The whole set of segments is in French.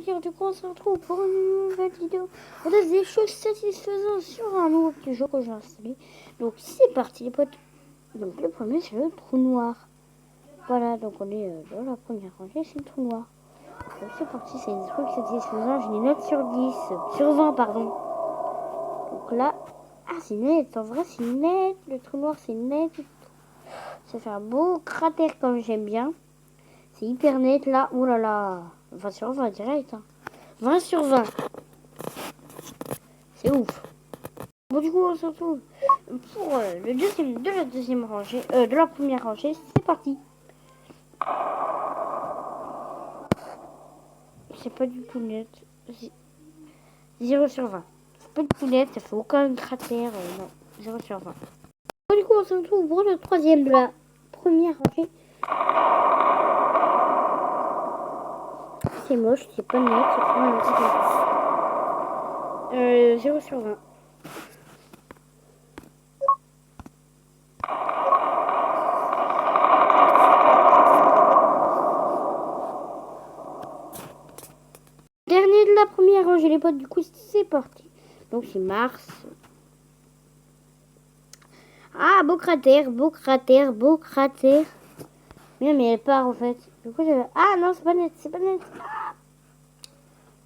dire, du coup on se retrouve pour une nouvelle vidéo. On a des choses satisfaisantes sur un nouveau petit jeu que j'ai installé. Donc c'est parti les potes. Donc le premier c'est le trou noir. Voilà, donc on est dans la première rangée, c'est le trou noir. Donc c'est parti, c'est des trucs satisfaisants. J'ai des notes sur 10, sur 20 pardon. Donc là, ah c'est net, en vrai c'est net, le trou noir c'est net. Ça fait un beau cratère comme j'aime bien. C'est hyper net là, oh là là. 20 sur 20 direct. Hein. 20 sur 20. C'est ouf. Bon du coup on se retrouve pour le deuxième de la deuxième rangée, de la première rangée. C'est parti. C'est pas du tout net. 0 sur 20. C'est pas du tout net, ça fait aucun cratère. Non, 0 sur 20. Bon, du coup on se retrouve pour le troisième de la première rangée. C'est moche, c'est pas net. C'est 0 sur 20. Dernier de la première rangée, les potes, du coup, c'est parti. Donc, c'est Mars. Ah, beau cratère, beau cratère, beau cratère. Mais elle part, en fait. Du coup, j'avais... Ah, non, c'est pas net, c'est pas net.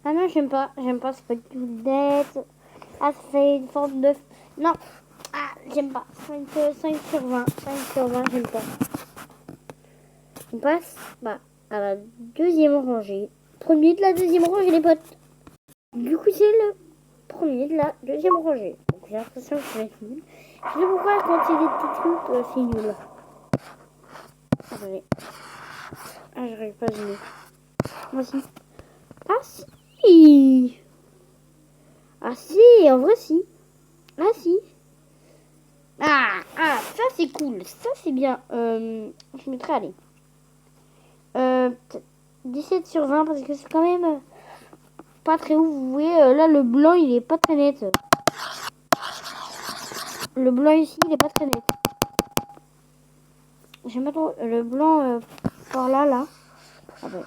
Ah non, j'aime pas, c'est pas du tout net. Ah, ça fait une forme de... Non, ah, j'aime pas. 5 sur 20, 5 sur 20, j'aime pas. On passe à la deuxième rangée. Premier de la deuxième rangée, les potes. Du coup, c'est le premier de la deuxième rangée. Donc, j'ai l'impression que ça va être nul. Je sais pourquoi quand il y a des petits trucs, c'est nul. Attendez. Ah, j'arrive pas à jouer. Moi aussi. Ah si. Ah si, en vrai si. Ah si. Ah, ça c'est cool. Ça c'est bien. Je mettrai, allez. 17 sur 20 parce que c'est quand même pas très ouf. Vous voyez, là le blanc il est pas très net. Le blanc ici il est pas très net. J'aime pas trop le blanc par là. Ah ouais.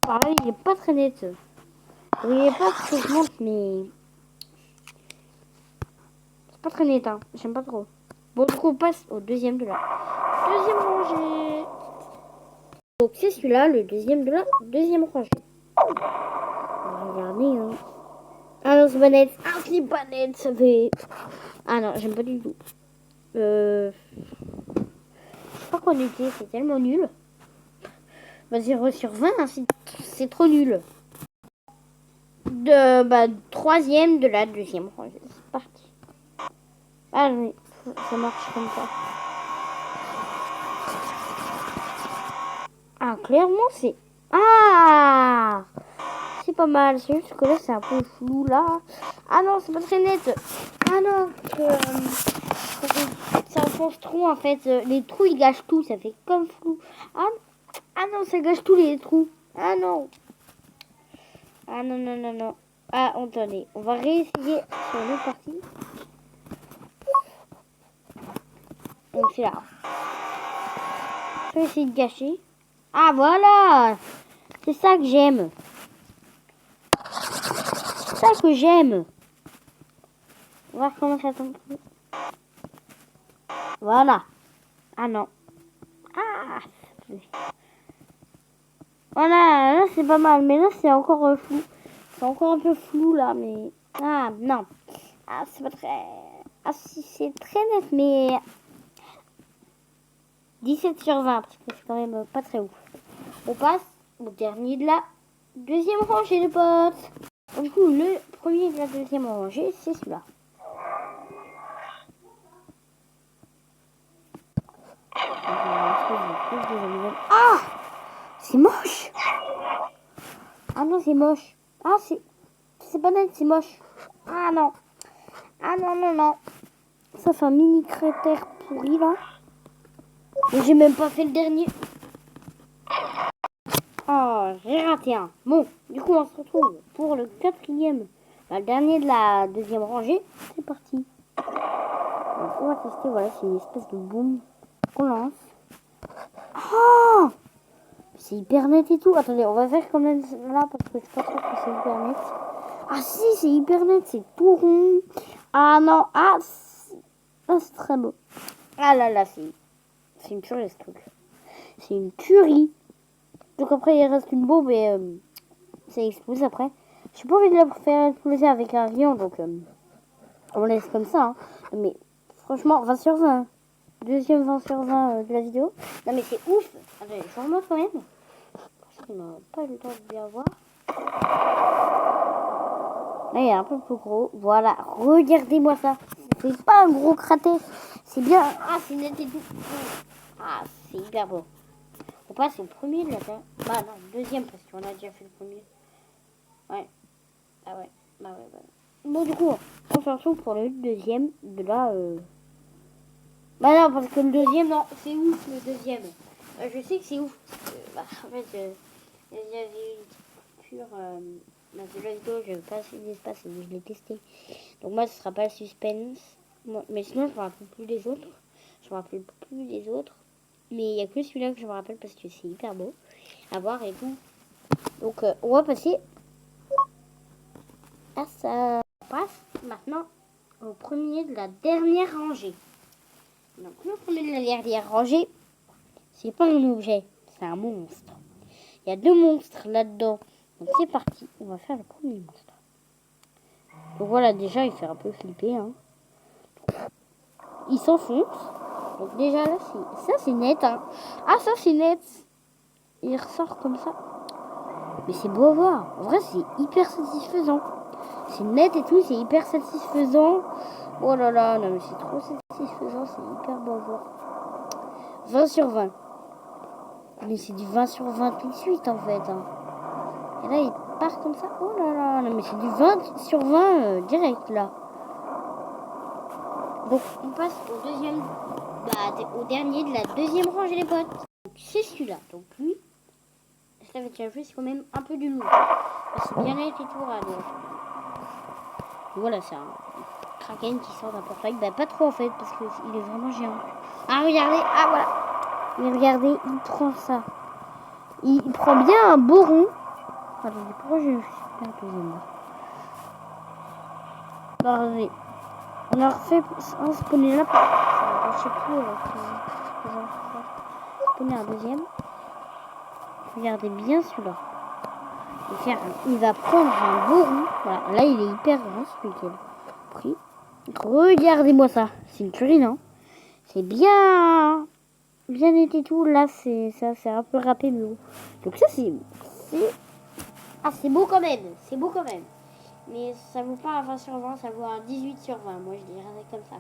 Par là il est pas très net. Il est pas très net mais c'est pas très net hein. J'aime pas trop. Bon du coup on passe au deuxième de la deuxième rangée. Donc c'est celui-là le deuxième de la deuxième rangée. Regardez hein. Ah non c'est pas net. Ah c'est pas net ça fait. Ah non j'aime pas du tout. Je sais pas quoi noter, c'est tellement nul. 0 sur 20, hein, c'est trop nul. Troisième de la deuxième rangée. C'est parti. Ah oui, ça marche comme ça. Ah, clairement, c'est... Ah, c'est pas mal. C'est juste que là, c'est un peu flou, là. Ah non, c'est pas très net. Ah non, ça enfonce trop, en fait. Les trous, ils gâchent tout. Ça fait comme flou. Ah non, ça gâche tous les trous. Ah non. Ah non, non, non, non. Ah, attendez. On va réessayer sur une autre partie. Donc c'est là. Je vais essayer de gâcher. Ah voilà. C'est ça que j'aime. C'est ça que j'aime. On va voir comment ça tombe. Voilà. Ah non. Ah. Voilà, là c'est pas mal. Mais là c'est encore flou. C'est encore un peu flou là. Mais... Ah non. Ah c'est pas très... Ah si c'est très net mais... 17 sur 20 parce que c'est quand même pas très ouf. On passe au dernier de la deuxième rangée de potes. Du coup, le premier de la deuxième rangée, c'est celui-là. Ah, c'est moche. Ah non, c'est moche. Ah, c'est pas net, c'est moche. Ah non. Ah non, non, non. Ça fait un mini cratère pourri là. Et j'ai même pas fait le dernier. Oh, j'ai raté un. Bon, du coup, on se retrouve pour le quatrième. Le dernier de la deuxième rangée. C'est parti. Donc, on va tester. Voilà, c'est une espèce de boum qu'on lance. Oh, c'est hyper net et tout. Attendez, on va faire quand même là parce que je suis pas sûre que c'est hyper net. Ah si, c'est hyper net, c'est tout rond. Ah non, c'est très beau. Ah là là, c'est une tuerie ce truc. C'est une tuerie. Donc après, il reste une bombe et ça explose après. J'ai pas envie de la faire exploser avec un rayon, donc on laisse comme ça. Hein. Mais franchement, 20 sur 20. Deuxième 20 sur 20 de la vidéo. Non mais c'est ouf. Attendez, je remonte quand même. Parce qu'on n'a pas eu le temps de bien voir. Là, il est un peu plus gros. Voilà, regardez-moi ça. C'est pas un gros cratère. C'est bien. Ah, c'est net et tout. Ah, c'est hyper beau. On passe au premier de la terre. Bah non, deuxième parce qu'on a déjà fait le premier. Ouais. Ah ouais. Bah ouais, bah. Bon, du coup, on se retrouve pour le deuxième de là. Bah non, parce que le deuxième, non, c'est ouf le deuxième. Je sais que c'est ouf. Bah, en fait, il y avait une pure. De la vidéo, je n'ai pas assez d'espace et je l'ai testé. Donc, moi, ce sera pas le suspense. Moi, mais sinon, je me rappelle plus des autres. Je me rappelle plus des autres. Mais il n'y a que celui-là que je me rappelle parce que c'est hyper beau à voir et tout. Donc, on va passer à ça. On passe maintenant au premier de la dernière rangée. Donc, le premier de la dernière rangée, c'est pas un objet, c'est un monstre. Il y a 2 monstres là-dedans. Donc, c'est parti. On va faire le premier monstre. Donc, voilà, déjà, il fait un peu flipper. Hein. Il s'enfonce. Donc, déjà, là, ça, c'est net. Hein. Ah, ça, c'est net. Il ressort comme ça. Mais c'est beau à voir. En vrai, c'est hyper satisfaisant. C'est net et tout, c'est hyper satisfaisant. Oh là là, non mais c'est trop satisfaisant, c'est hyper beau à voir. 20 sur 20. Mais c'est du 20 sur 20 tout de suite en fait. Hein. Et là, il part comme ça. Oh là là, non mais c'est du 20 sur 20 direct là. Donc, on passe au deuxième, au dernier de la deuxième rangée les potes. Donc, c'est celui-là. Donc, lui, je l'avais déjà vu, c'est quand même un peu du lourd. C'est bien net et tout, alors. Voilà, c'est un kraken qui sort d'un portail. Bah, pas trop en fait, parce qu'il est vraiment géant. Ah, regardez, ah voilà. Mais regardez, il prend ça. Il prend bien un beau rond. Attendez, pourquoi je fais un deuxième là? Regardez. On a refait un spawner là. Je sais plus. Spawner un deuxième. Regardez bien celui-là. Il va prendre un beau rond. Voilà, là il est hyper grand celui qui est pris. Regardez-moi ça. C'est une tuerie, non? C'est bien été tout. Là, c'est un peu râpé, mais bon. Donc ça, c'est... Ah, c'est beau quand même. C'est beau quand même. Mais ça vaut pas un 20 sur 20, ça vaut un 18 sur 20. Moi, je dirais comme ça.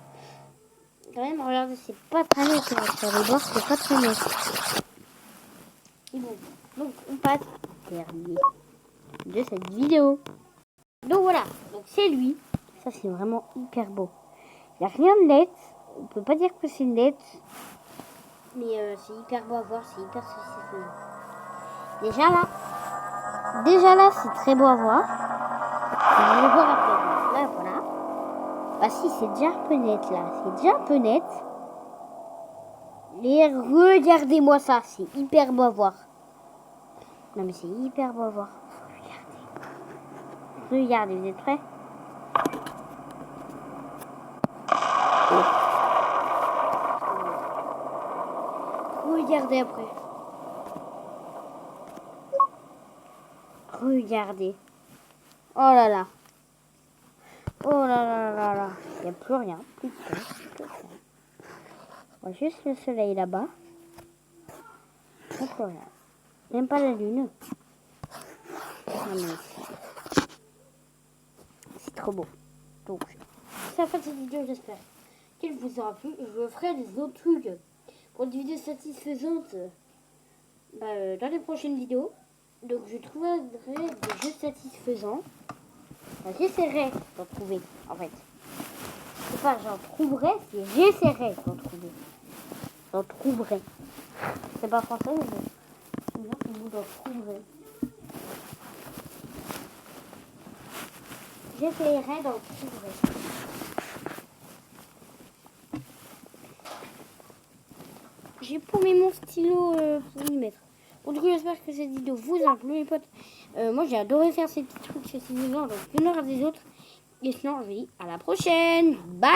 Quand même, regardez, c'est pas très net. Sur les bords, c'est pas très net. Et bon, donc on passe au dernier de cette vidéo. Donc voilà, donc c'est lui. Ça, c'est vraiment hyper beau. Il n'y a rien de net. On peut pas dire que c'est net. Mais c'est hyper beau à voir, c'est hyper satisfaisant. Déjà là, c'est très beau à voir. On va le voir après. Là, voilà. Bah si, c'est déjà un peu net là. C'est déjà un peu net. Mais regardez-moi ça, c'est hyper beau à voir. Non mais c'est hyper beau à voir. Regardez. Regardez, vous êtes prêts? Regardez après. Regardez. Oh là là. Oh là là là là. Il n'y a plus rien. Plus de temps. On voit juste le soleil là-bas. Il n'y a plus rien. Même pas la lune. C'est trop beau. Donc, c'est la fin de cette vidéo, j'espère qu'elle vous aura plu. Je ferai des autres trucs pour des vidéos satisfaisantes dans les prochaines vidéos. Donc, je trouverai des jeux satisfaisants. Enfin, j'essaierai d'en trouver, en fait. C'est pas j'en trouverai, c'est j'essaierai d'en trouver. J'en trouverai. C'est pas français, mais c'est bien que vous en trouverez. J'essaierai d'en trouver. J'ai paumé mon stylo pour y mettre. Bon, du coup, j'espère que cette vidéo vous a plu, mes potes. Moi, j'ai adoré faire ces petits trucs chez ces gens, donc il y en aura des autres. Et sinon, je vous dis à la prochaine. Bye!